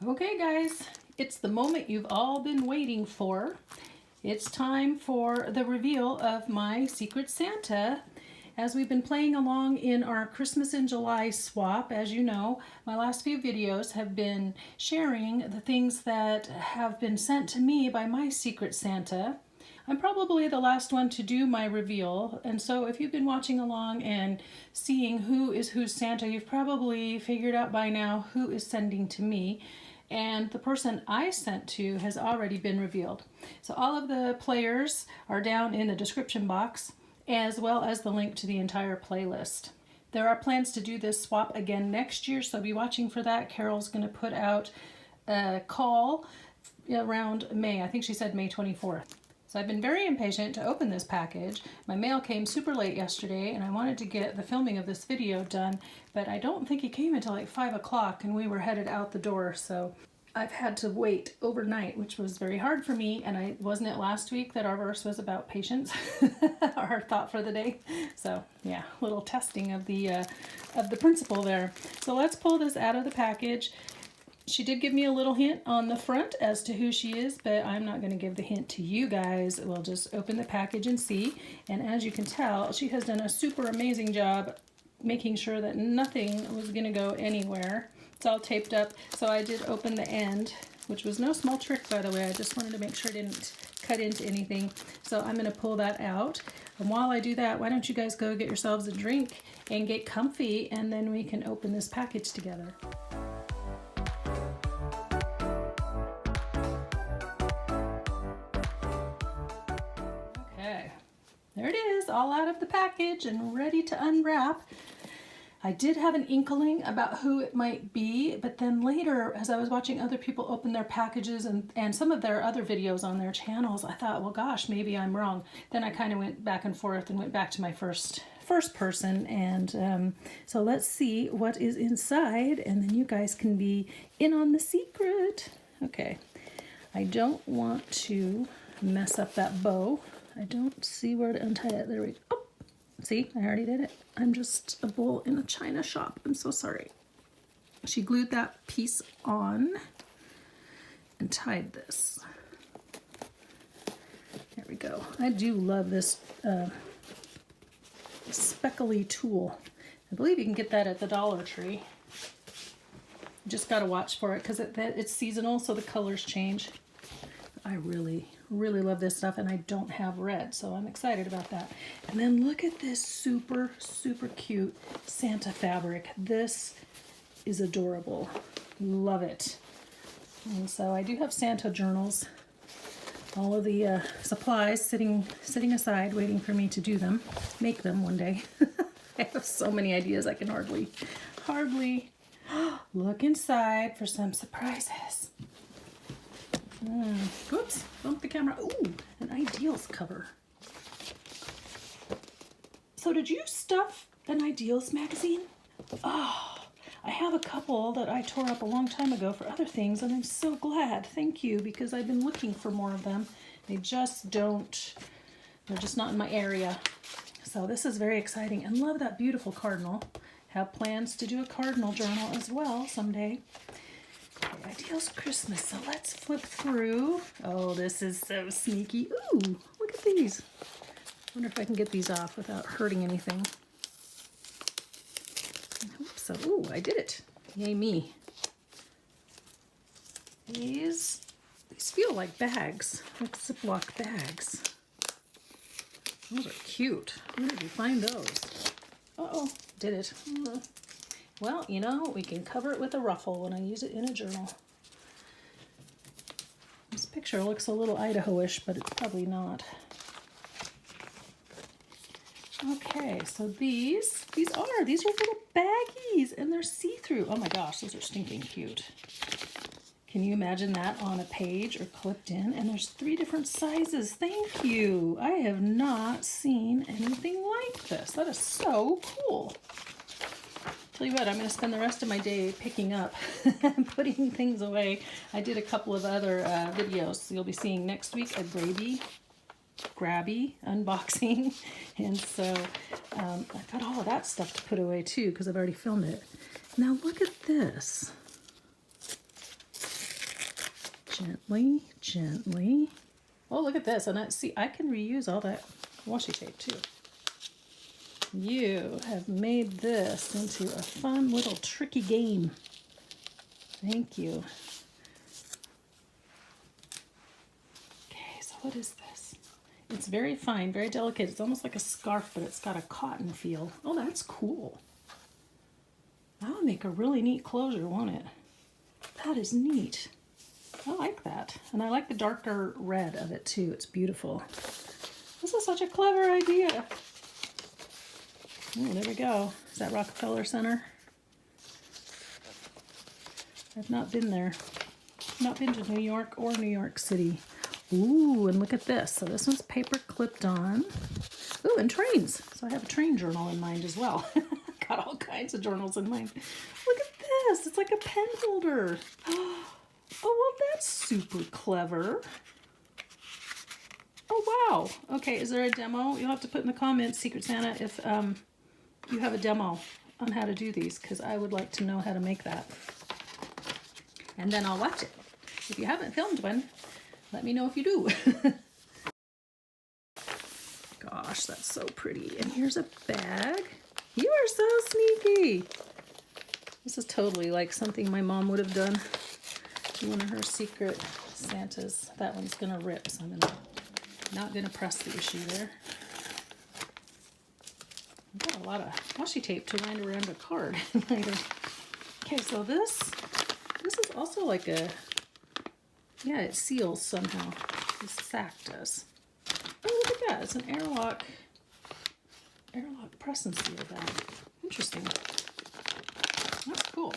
Okay guys, it's the moment you've all been waiting for. It's time for the reveal of my Secret Santa. As we've been playing along in our Christmas in July swap, as you know, my last few videos have been sharing the things that have been sent to me by my Secret Santa. I'm probably the last one to do my reveal, and so if you've been watching along and seeing who is whose Santa, you've probably figured out by now who is sending to me. And the person I sent to has already been revealed. So all of the players are down in the description box, as well as the link to the entire playlist. There are plans to do this swap again next year, so be watching for that. Carol's going to put out a call around May. I think she said May 24th. So I've been very impatient to open this package. My mail came super late yesterday and I wanted to get the filming of this video done, but I don't think it came until like 5 o'clock and we were headed out the door. So I've had to wait overnight, which was very hard for me. And wasn't it last week that our verse was about patience, our thought for the day? So yeah, little testing of the principle there. So let's pull this out of the package. She did give me a little hint on the front as to who she is, but I'm not going to give the hint to you guys. We'll just open the package and see. And as you can tell, she has done a super amazing job making sure that nothing was going to go anywhere. It's all taped up. So I did open the end, which was no small trick, by the way. I just wanted to make sure I didn't cut into anything. So I'm going to pull that out. And while I do that, why don't you guys go get yourselves a drink and get comfy, and then we can open this package together. There it is, all out of the package and ready to unwrap. I did have an inkling about who it might be, but then later, as I was watching other people open their packages and some of their other videos on their channels, I thought, well, gosh, maybe I'm wrong. Then I kind of went back and forth and went back to my first person, and so let's see what is inside, and then you guys can be in on the secret. Okay, I don't want to mess up that bow. I don't see where to untie it. There we go. Oh, see, I already did it. I'm just a bull in a china shop. I'm so sorry. She glued that piece on and tied this. There we go. I do love this speckly tool. I believe you can get that at the Dollar Tree. You just got to watch for it because it's seasonal, so the colors change. I really love this stuff, and I don't have red, so I'm excited about that. And then look at this super cute Santa fabric. This is adorable. Love it. And so I do have Santa journals, all of the supplies sitting aside waiting for me to do them, make them one day. I have so many ideas I can hardly look inside for some surprises. Whoops, bump the camera. Ooh, an Ideals cover. So did you stuff an Ideals magazine? Oh, I have a couple that I tore up a long time ago for other things, and I'm so glad. Thank you, because I've been looking for more of them. They're just not in my area. So this is very exciting, and love that beautiful cardinal. Have plans to do a cardinal journal as well someday. Okay, Ideals Christmas, so let's flip through. Oh, this is so sneaky. Ooh, look at these. I wonder if I can get these off without hurting anything. I hope so. Ooh, I did it. Yay me. These feel like bags, like Ziploc bags. Those are cute. Where did you find those? Uh-oh, did it. Well, you know, we can cover it with a ruffle when I use it in a journal. This picture looks a little Idaho-ish, but it's probably not. Okay, so these are little baggies, and they're see-through. Oh my gosh, those are stinking cute. Can you imagine that on a page or clipped in? And there's 3 different sizes. Thank you. I have not seen anything like this. That is so cool. Tell you what, I'm going to spend the rest of my day picking up and putting things away. I did a couple of other videos. So you'll be seeing next week a grabby unboxing. And so I've got all of that stuff to put away too because I've already filmed it. Now look at this. Gently, gently. Oh, look at this. And I can reuse all that washi tape too. You have made this into a fun little tricky game. Thank you. Okay, so what is this? It's very fine, very delicate. It's almost like a scarf, but it's got a cotton feel. Oh, that's cool. That'll make a really neat closure, won't it? That is neat. I like that. And I like the darker red of it too. It's beautiful. This is such a clever idea. Oh, there we go. Is that Rockefeller Center? I've not been there. Not been to New York or New York City. Ooh, and look at this. So this one's paper clipped on. Ooh, and trains. So I have a train journal in mind as well. Got all kinds of journals in mind. Look at this. It's like a pen holder. Oh, well, that's super clever. Oh, wow. Okay, is there a demo? You'll have to put in the comments, Secret Santa, if you have a demo on how to do these, because I would like to know how to make that. And then I'll watch it. If you haven't filmed one, let me know if you do. Gosh, that's so pretty. And here's a bag. You are so sneaky. This is totally like something my mom would have done. One of her secret Santas. That one's gonna rip, so I'm not gonna press the issue there. I've got a lot of washi tape to wind around a card later. Okay, so this is also like a, yeah, it seals somehow. This sack does. Oh, look at that. It's an airlock press and seal bag. Interesting. That's cool.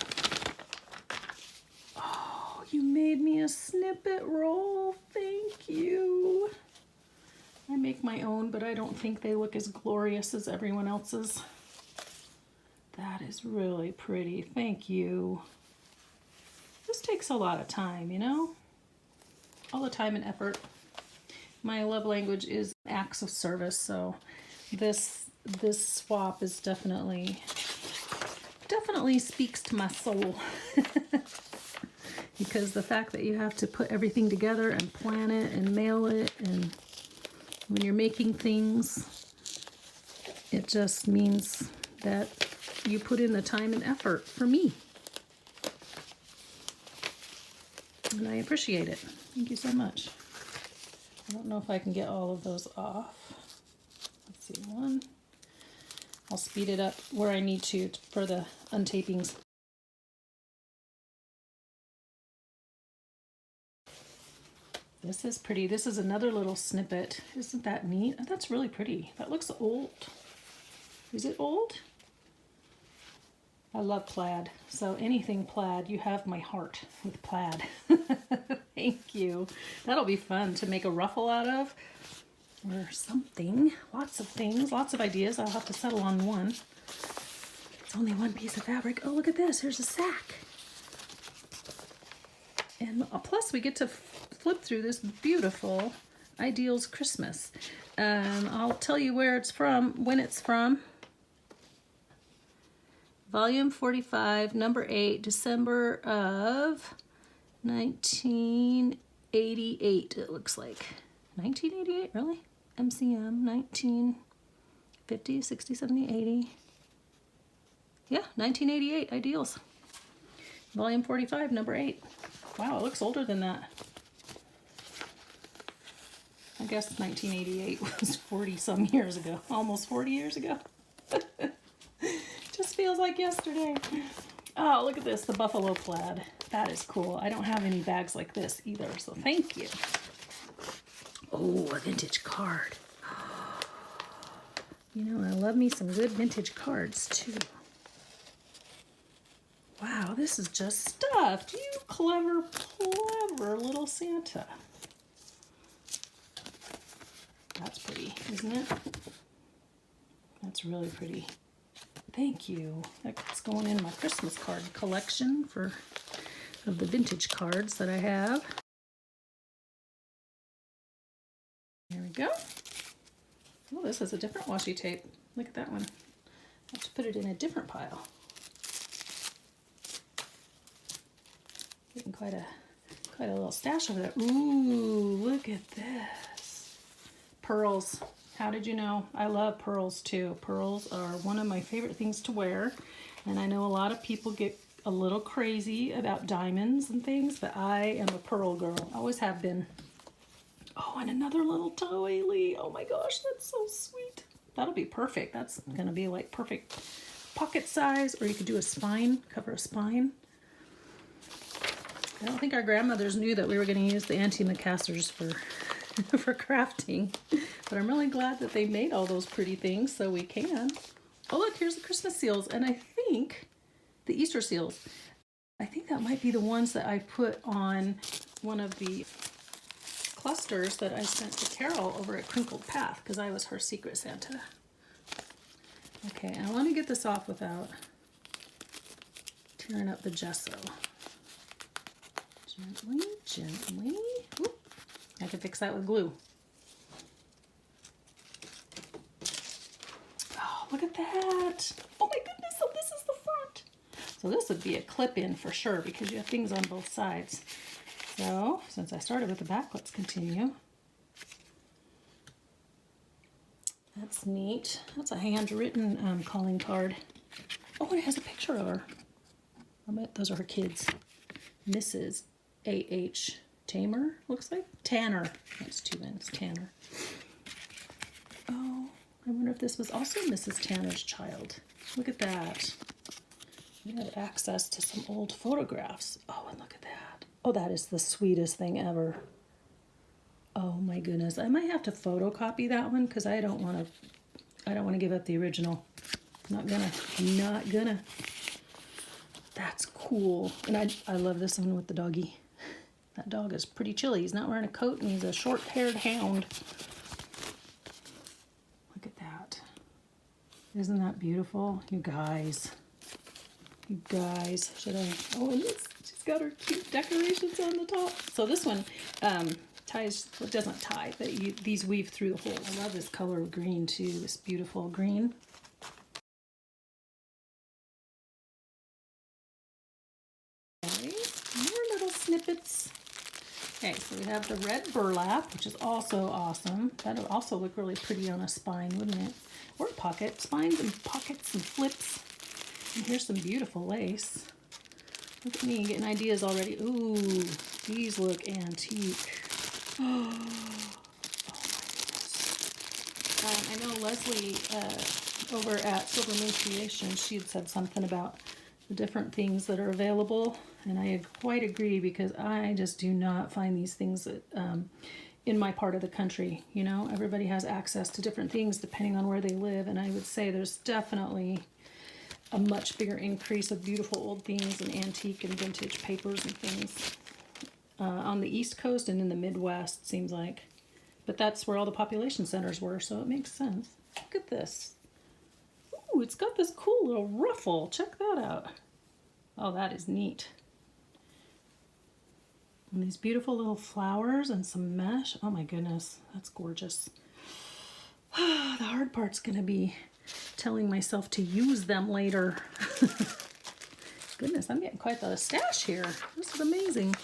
Oh, you made me a snippet roll. Thank you. I make my own, but I don't think they look as glorious as everyone else's. That is really pretty. Thank you. This takes a lot of time, you know? All the time and effort. My love language is acts of service, so this swap is definitely speaks to my soul. Because the fact that you have to put everything together and plan it and mail it, and when you're making things, it just means that you put in the time and effort for me. And I appreciate it. Thank you so much. I don't know if I can get all of those off. Let's see, one. I'll speed it up where I need to for the untapings. This is pretty. This is another little snippet. Isn't that neat? Oh, that's really pretty. That looks old. Is it old? I love plaid. So anything plaid, you have my heart with plaid. Thank you. That'll be fun to make a ruffle out of or something. Lots of things, lots of ideas. I'll have to settle on one. It's only one piece of fabric. Oh, look at this. Here's a sack. And plus we get to flip through this beautiful Ideals Christmas. I'll tell you where it's from, when it's from. Volume 45, number 8, December of 1988, it looks like. 1988, really? MCM, 1950, 60, 70, 80. Yeah, 1988, Ideals. Volume 45, number 8. Wow, it looks older than that. I guess 1988 was 40-some years ago. Almost 40 years ago. Just feels like yesterday. Oh, look at this, the buffalo plaid. That is cool. I don't have any bags like this either, so thank you. Oh, a vintage card. You know, I love me some good vintage cards too. Wow, this is just stuffed. You clever, clever little Santa. That's pretty, isn't it? That's really pretty. Thank you. That's going in my Christmas card collection of the vintage cards that I have. There we go. Oh, this is a different washi tape. Look at that one. I have to put it in a different pile. Getting quite a Quite a little stash over there. Ooh, look at this. Pearls. How did you know? I love pearls too. Pearls are one of my favorite things to wear. And I know a lot of people get a little crazy about diamonds and things, but I am a pearl girl. Always have been. Oh, and another little doily. Oh my gosh, that's so sweet. That'll be perfect. That's gonna be like perfect pocket size, or you could do a spine, cover a spine. I don't think our grandmothers knew that we were going to use the antimacassars for crafting, but I'm really glad that they made all those pretty things so we can. Oh look, here's the Christmas seals, and I think the Easter seals. I think that might be the ones that I put on one of the clusters that I sent to Carol over at Crinkled Path because I was her Secret Santa. Okay, I want to get this off without tearing up the gesso. Gently, gently. Whoop. I can fix that with glue. Oh, look at that. Oh my goodness, so this is the front. So this would be a clip-in for sure because you have things on both sides. So, since I started with the back, let's continue. That's neat. That's a handwritten calling card. Oh, and it has a picture of her. I bet those are her kids. Mrs. A.H. Tamer, looks like. Tanner. That's 2 N's. Tanner. Oh, I wonder if this was also Mrs. Tanner's child. Look at that. We have access to some old photographs. Oh, and look at that. Oh, that is the sweetest thing ever. Oh my goodness. I might have to photocopy that one because I don't want to give up the original. Not gonna. That's cool. And I love this one with the doggy. That dog is pretty chilly. He's not wearing a coat and he's a short-haired hound. Look at that. Isn't that beautiful? You guys. Should I? Oh, and this, she's got her cute decorations on the top. So this one ties, well, it doesn't tie, but these weave through the hole. I love this color of green too, this beautiful green. Okay, more little snippets. Okay, so we have the red burlap, which is also awesome. That would also look really pretty on a spine, wouldn't it? Or a pocket. Spines and pockets and flips. And here's some beautiful lace. Look at me getting ideas already. Ooh, these look antique. Oh my goodness. I know Leslie over at Silver Moon Creations, she had said something about the different things that are available. And I quite agree because I just do not find these things that, in my part of the country. You know, everybody has access to different things depending on where they live. And I would say there's definitely a much bigger increase of beautiful old things and antique and vintage papers and things on the East Coast and in the Midwest, seems like. But that's where all the population centers were, so it makes sense. Look at this. Ooh, it's got this cool little ruffle. Check that out. Oh, that is neat. And these beautiful little flowers and some mesh. Oh my goodness, that's gorgeous. The hard part's going to be telling myself to use them later. Goodness, I'm getting quite the stash here. This is amazing.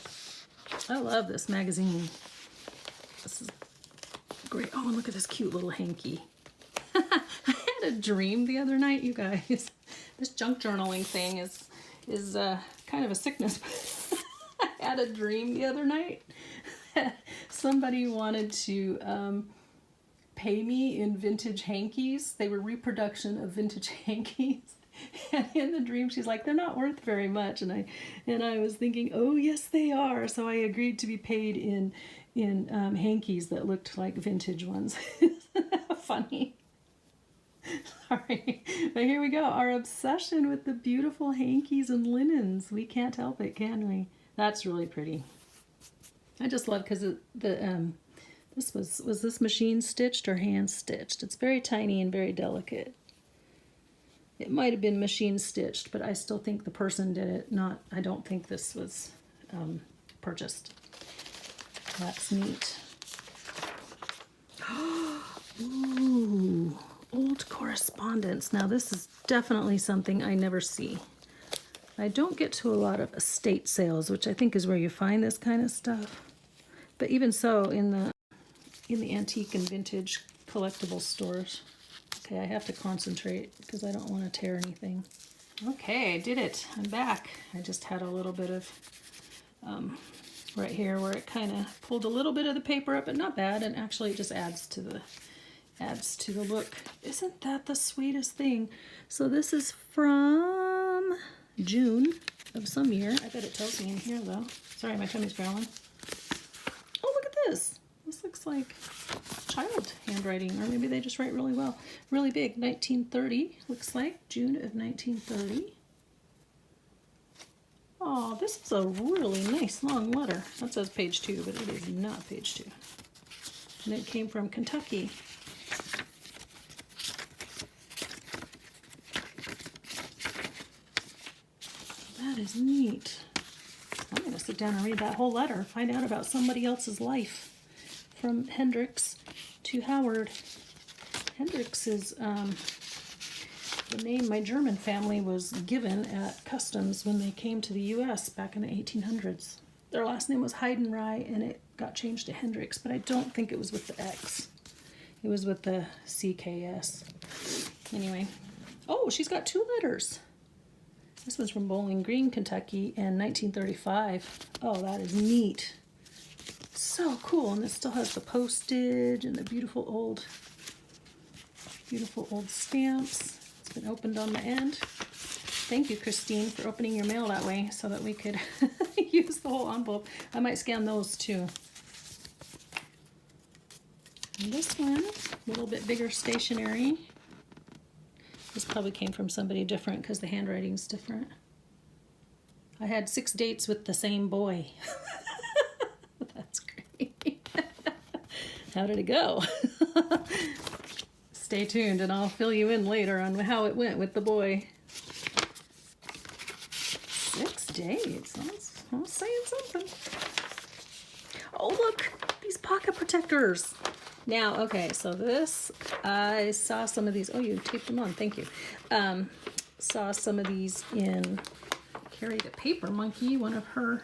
I love this magazine. This is great. Oh, and look at this cute little hanky. I had a dream the other night, you guys. This junk journaling thing is kind of a sickness. I had a dream the other night. Somebody wanted to pay me in vintage hankies. They were reproduction of vintage hankies. And in the dream, she's like, they're not worth very much. And I was thinking, oh yes, they are. So I agreed to be paid in hankies that looked like vintage ones. Isn't that funny? Sorry, but here we go. Our obsession with the beautiful hankies and linens. We can't help it, can we? That's really pretty. I just love because this was this machine stitched or hand stitched? It's very tiny and very delicate. It might have been machine stitched, but I still think the person did it. I don't think this was purchased. That's neat. Ooh, old correspondence. Now this is definitely something I never see. I don't get to a lot of estate sales, which I think is where you find this kind of stuff. But even so, in the antique and vintage collectible stores. Okay, I have to concentrate because I don't want to tear anything. Okay, I did it. I'm back. I just had a little bit of right here where it kind of pulled a little bit of the paper up, but not bad. And actually, it just adds to the look. Isn't that the sweetest thing? So this is from June of some year. I bet it tells me in here though. Sorry, my tummy's growling. Oh, look at this. This looks like child handwriting, or maybe they just write really well. Really big, 1930, looks like, June of 1930. Oh, this is a really nice long letter. That says page 2, but it is not page 2. And it came from Kentucky. That is neat. I'm going to sit down and read that whole letter, find out about somebody else's life. From Hendrix to Howard. Hendrix is the name my German family was given at customs when they came to the U.S. back in the 1800s. Their last name was Heidenreich, and it got changed to Hendrix, but I don't think it was with the X. It was with the CKS. Anyway. Oh, she's got 2 letters. This was from Bowling Green, Kentucky in 1935. Oh, that is neat. So cool, and it still has the postage and the beautiful old stamps. It's been opened on the end. Thank you, Christine, for opening your mail that way so that we could use the whole envelope. I might scan those too. And this one, a little bit bigger stationery. This probably came from somebody different because the handwriting's different. I had 6 dates with the same boy. That's great. How did it go? Stay tuned and I'll fill you in later on how it went with the boy. 6 dates. I was saying something. Oh, look! These pocket protectors. Now, okay, so this, I saw some of these. Oh, you taped them on. Thank you. Saw some of these in Carrie the Paper Monkey, one of her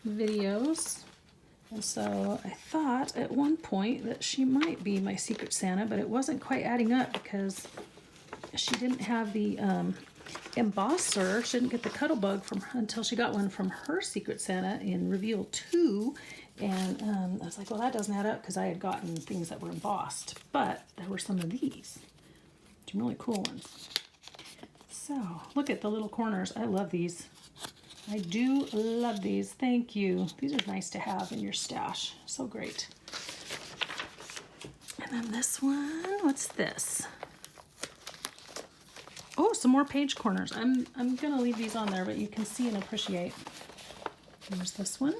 videos. And so I thought at one point that she might be my Secret Santa, but it wasn't quite adding up because she didn't have the embosser. She didn't get the Cuttlebug until she got one from her Secret Santa in Reveal 2. And I was like, well, that doesn't add up because I had gotten things that were embossed. But there were some of these. Some really cool ones. So, look at the little corners. I love these. I do love these. Thank you. These are nice to have in your stash. So great. And then this one, what's this? Oh, some more page corners. I'm going to leave these on there, but you can see and appreciate. There's this one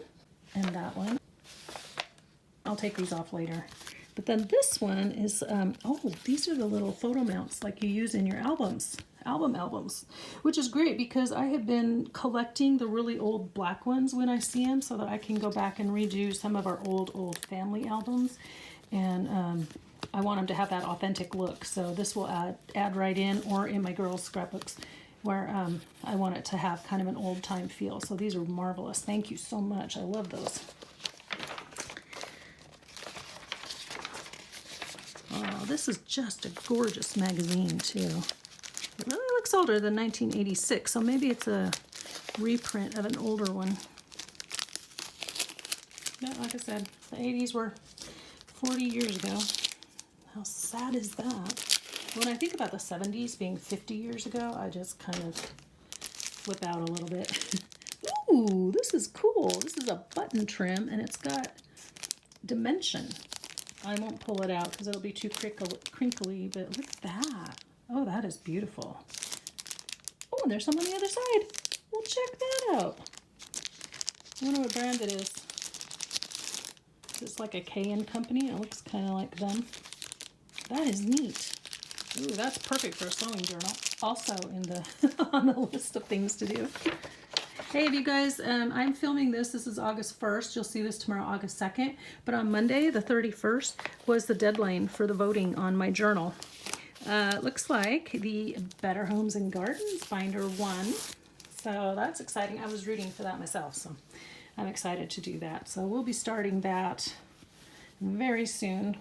and that one. I'll take these off later. But then this one is, oh, these are the little photo mounts like you use in your albums, which is great because I have been collecting the really old black ones when I see them so that I can go back and redo some of our old family albums. And I want them to have that authentic look. So this will add right in, or in my girls' scrapbooks where I want it to have kind of an old time feel. So these are marvelous. Thank you so much. I love those. Oh, this is just a gorgeous magazine too. It really looks older than 1986, so maybe it's a reprint of an older one. But like I said, the 80s were 40 years ago. How sad is that? When I think about the 70s being 50 years ago, I just kind of flip out a little bit. Ooh, this is cool. This is a button trim, and it's got dimension. I won't pull it out because it'll be too crinkly, but look at that. Oh, that is beautiful. Oh, and there's some on the other side. Well, check that out. I wonder what brand it is. It's like a K&N company. It looks kind of like them. That is neat. Ooh, that's perfect for a sewing journal. Also in the on the list of things to do. Hey, you guys, I'm filming this. This is August 1st. You'll see this tomorrow, August 2nd. But on Monday, the 31st, was the deadline for the voting on my journal. It looks like the Better Homes and Gardens Binder won. So that's exciting. I was rooting for that myself, so I'm excited to do that. So we'll be starting that very soon.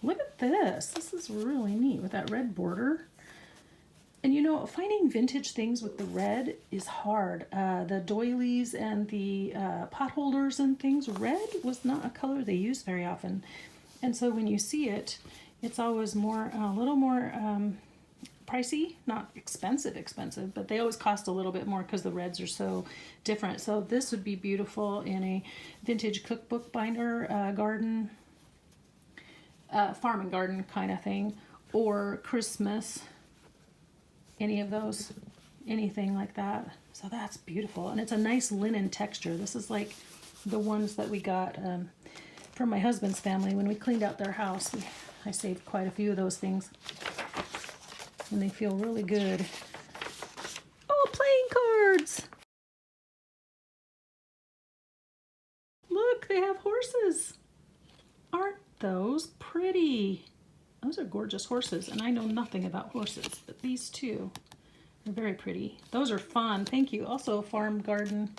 Look at this. This is really neat with that red border. And you know, finding vintage things with the red is hard. The doilies and the pot holders and things, red was not a color they used very often. And so when you see it, it's always more, a little more pricey, not expensive, but they always cost a little bit more because the reds are so different. So this would be beautiful in a vintage cookbook binder, garden, farm and garden kind of thing, or Christmas. Any of those, anything like that. So that's beautiful. And it's a nice linen texture. This is like the ones that we got from my husband's family when we cleaned out their house. I saved quite a few of those things. And they feel really good. Oh, playing cards! Look, they have horses. Aren't those pretty? Those are gorgeous horses, and I know nothing about horses, but these two are very pretty. Those are fun. Thank you. Also, farm garden,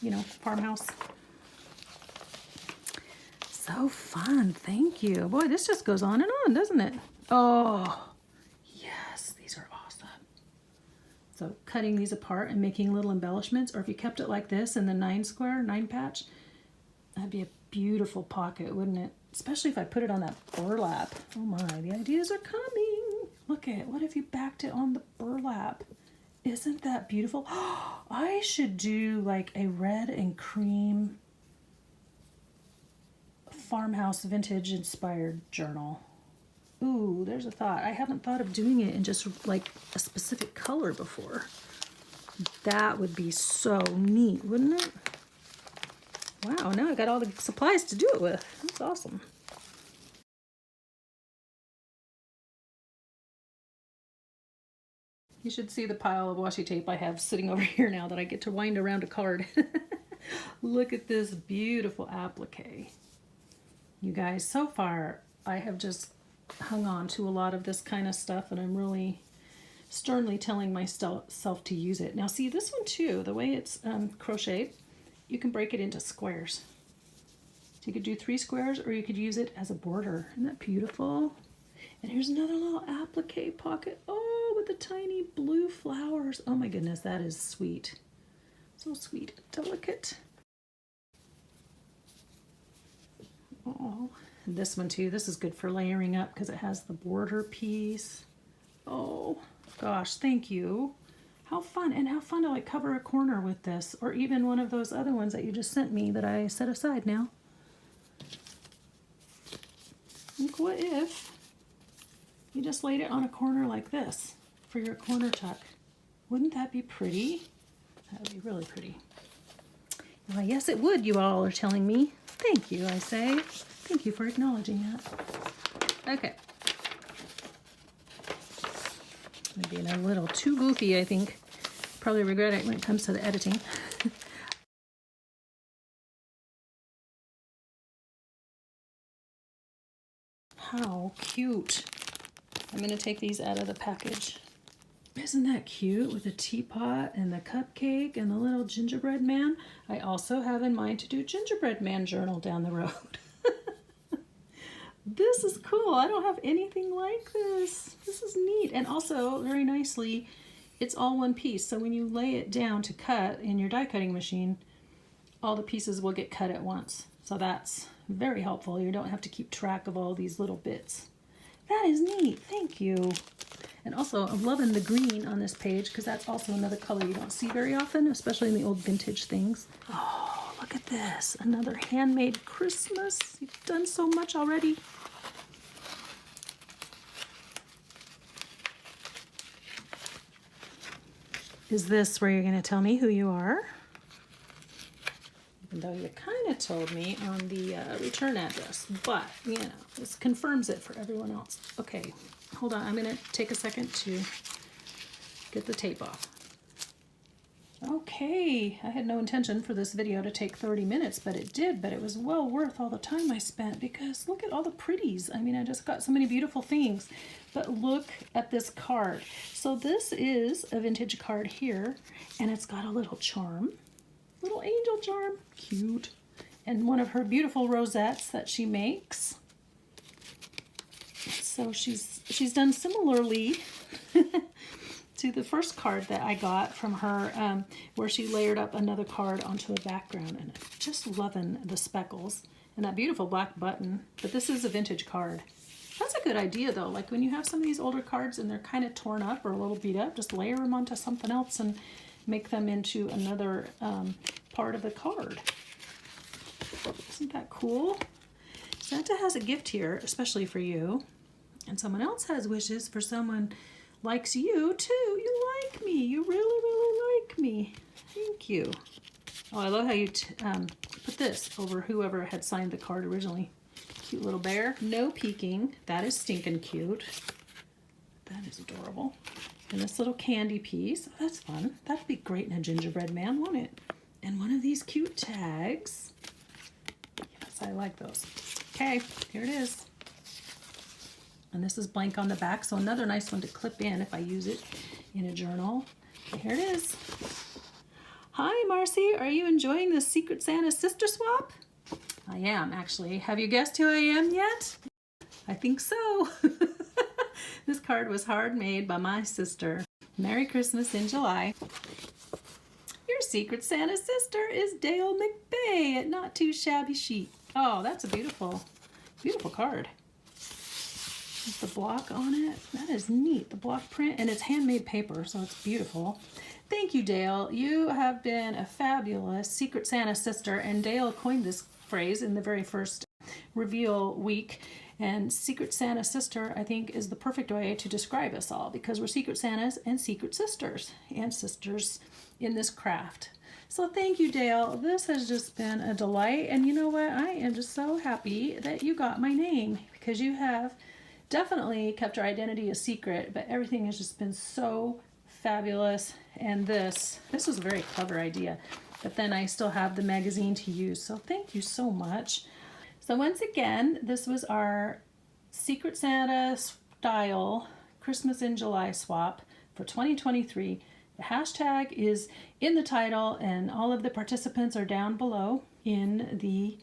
you know, farmhouse. So fun. Thank you. Boy, this just goes on and on, doesn't it? Oh, yes. These are awesome. So cutting these apart and making little embellishments, or if you kept it like this in the 9 patch, that'd be a beautiful pocket, wouldn't it? Especially if I put it on that burlap. Oh my, the ideas are coming. Look at it. What if you backed it on the burlap? Isn't that beautiful? I should do like a red and cream farmhouse vintage inspired journal. Ooh, there's a thought. I haven't thought of doing it in just like a specific color before. That would be so neat, wouldn't it? Wow, now I've got all the supplies to do it with. That's awesome. You should see the pile of washi tape I have sitting over here now that I get to wind around a card. Look at this beautiful applique. You guys, so far I have just hung on to a lot of this kind of stuff, and I'm really sternly telling myself to use it. Now see, this one too, the way it's crocheted, you can break it into squares. So you could do 3 squares, or you could use it as a border. Isn't that beautiful? And here's another little applique pocket. Oh, with the tiny blue flowers. Oh my goodness, that is sweet. So sweet, delicate. Oh, and this one too. This is good for layering up because it has the border piece. Oh gosh, thank you. How fun, and how fun to like cover a corner with this, or even one of those other ones that you just sent me that I set aside now. Look, what if you just laid it on a corner like this for your corner tuck? Wouldn't that be pretty? That would be really pretty. Well, yes, it would, you all are telling me. Thank you, I say. Thank you for acknowledging that. Okay. I'm being a little too goofy, I think. Probably regret it when it comes to the editing. How cute. I'm going to take these out of the package. Isn't that cute with the teapot and the cupcake and the little gingerbread man? I also have in mind to do gingerbread man journal down the road. This is cool. I don't have anything like this. This is neat. And also, very nicely, it's all one piece. So when you lay it down to cut in your die cutting machine, all the pieces will get cut at once. So that's very helpful. You don't have to keep track of all these little bits. That is neat. Thank you. And also, I'm loving the green on this page because that's also another color you don't see very often, especially in the old vintage things. Oh, look at this. Another handmade Christmas. You've done so much already. Is this where you're going to tell me who you are? Even though you kind of told me on the return address, but, you know, this confirms it for everyone else. Okay, hold on. I'm going to take a second to get the tape off. Okay, I had no intention for this video to take 30 minutes, but it did, but it was well worth all the time I spent because look at all the pretties. I mean, I just got so many beautiful things, but look at this card. So this is a vintage card here, and it's got a little charm, little angel charm, cute, and one of her beautiful rosettes that she makes. So she's done similarly to the first card that I got from her, where she layered up another card onto a background, and I'm just loving the speckles and that beautiful black button. But this is a vintage card. That's a good idea though. Like when you have some of these older cards and they're kind of torn up or a little beat up, just layer them onto something else and make them into another part of the card. Isn't that cool? Santa has a gift here, especially for you. And someone else has wishes for someone likes you too. You like me. You really, really like me. Thank you. Oh, I love how you put this over whoever had signed the card originally. Cute little bear. No peeking. That is stinking cute. That is adorable. And this little candy piece. Oh, that's fun. That'd be great in a gingerbread man, wouldn't it? And one of these cute tags. Yes, I like those. Okay, here it is. And this is blank on the back, so another nice one to clip in if I use it in a journal. And here it is. Hi, Marcy. Are you enjoying the Secret Santa sister swap? I am, actually. Have you guessed who I am yet? I think so. This card was hard made by my sister. Merry Christmas in July. Your Secret Santa sister is Dale McBay at Not Too Shabby Chic. Oh, that's a beautiful, beautiful card. With the block on it. That is neat, the block print, and it's handmade paper, so it's beautiful. Thank you, Dale. You have been a fabulous Secret Santa sister, and Dale coined this phrase in the very first reveal week. And Secret Santa sister, I think, is the perfect way to describe us all because we're Secret Santas and Secret Sisters and sisters in this craft. So thank you, Dale. This has just been a delight, and you know what? I am just so happy that you got my name because you have definitely kept our identity a secret, but everything has just been so fabulous. And this was a very clever idea, but then I still have the magazine to use. So thank you so much. So once again, this was our Secret Santa style Christmas in July swap for 2023. The hashtag is in the title and all of the participants are down below in the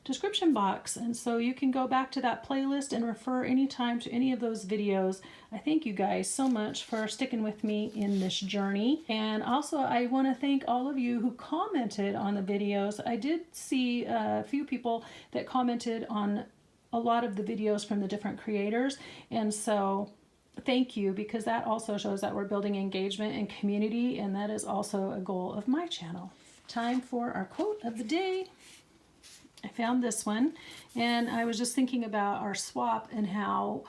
description box, and so you can go back to that playlist and refer anytime to any of those videos. I thank you guys so much for sticking with me in this journey, and also I want to thank all of you who commented on the videos. I did see a few people that commented on a lot of the videos from the different creators, and so thank you, because that also shows that we're building engagement and community, and that is also a goal of my channel. Time for our quote of the day. I found this one, and I was just thinking about our swap and how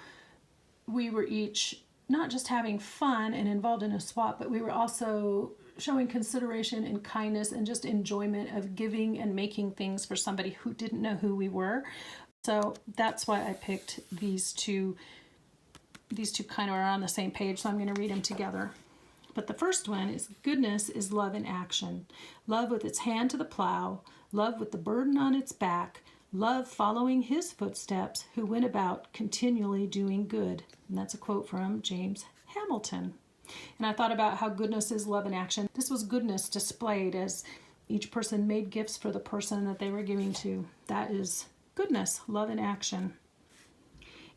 we were each not just having fun and involved in a swap, but we were also showing consideration and kindness and just enjoyment of giving and making things for somebody who didn't know who we were. So that's why I picked these two. These two kind of are on the same page, so I'm going to read them together. But the first one is, goodness is love in action. Love with its hand to the plow. Love with the burden on its back. Love following his footsteps, who went about continually doing good. And that's a quote from James Hamilton. And I thought about how goodness is love in action. This was goodness displayed as each person made gifts for the person that they were giving to. That is goodness, love in action.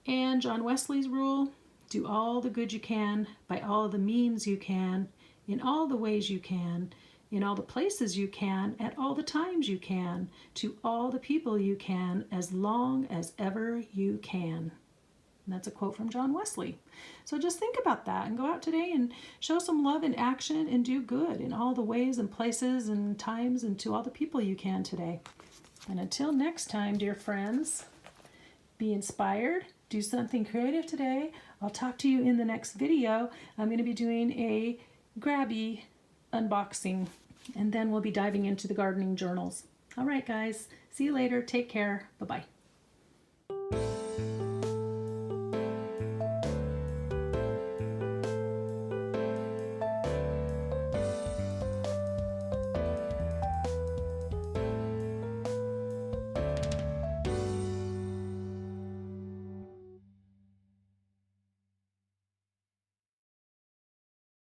And John Wesley's rule, do all the good you can, by all the means you can, in all the ways you can, in all the places you can, at all the times you can, to all the people you can, as long as ever you can. And that's a quote from John Wesley. So just think about that and go out today and show some love in action and do good in all the ways and places and times and to all the people you can today. And until next time, dear friends, be inspired, do something creative today. I'll talk to you in the next video. I'm going to be doing a grabby unboxing, and then we'll be diving into the gardening journals. All right, guys. See you later. Take care. Bye-bye.